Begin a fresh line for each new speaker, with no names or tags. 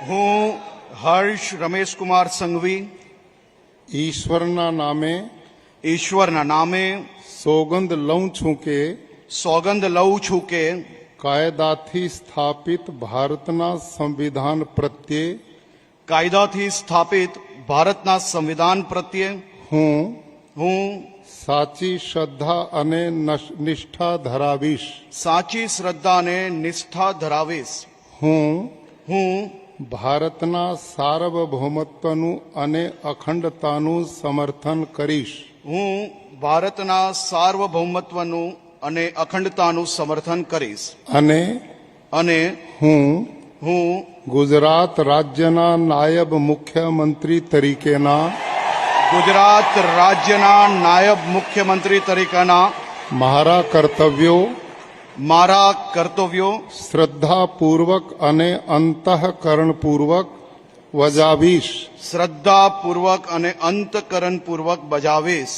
હું હર્ષ રમેશકુમાર સંઘવી
ઈશ્વરના નામે
ઈશ્વરના નામે
સોગંદ લઉં છું કે
સોગંદ લઉં છું કે
કાયદાથી સ્થાપિત ભારતના સંવિધાન પ્રત્યે
કાયદાથી સ્થાપિત ભારતના સંવિધાન પ્રત્યે હું
સાચી શ્રદ્ધા અને નિષ્ઠા ધરાવીશ.
સાચી શ્રદ્ધા અને નિષ્ઠા ધરાવીશ. હું
ભારતના સાર્વભૌમત્વનું અને અખંડતાનું સમર્થન કરીશ.
હું ભારતના સાર્વભૌમત્વનું અને અખંડતાનું સમર્થન કરીશ. અને હું
ગુજરાત રાજ્યના નાયબ મુખ્યમંત્રી તરીકેના
ગુજરાત રાજ્યના નાયબ મુખ્યમંત્રી તરીકેના
મારા કર્તવ્યો શ્રદ્ધાપૂર્વક અને અંતઃકરણપૂર્વક બજાવીશ.
શ્રદ્ધાપૂર્વક અને અંતઃકરણપૂર્વક બજાવીશ.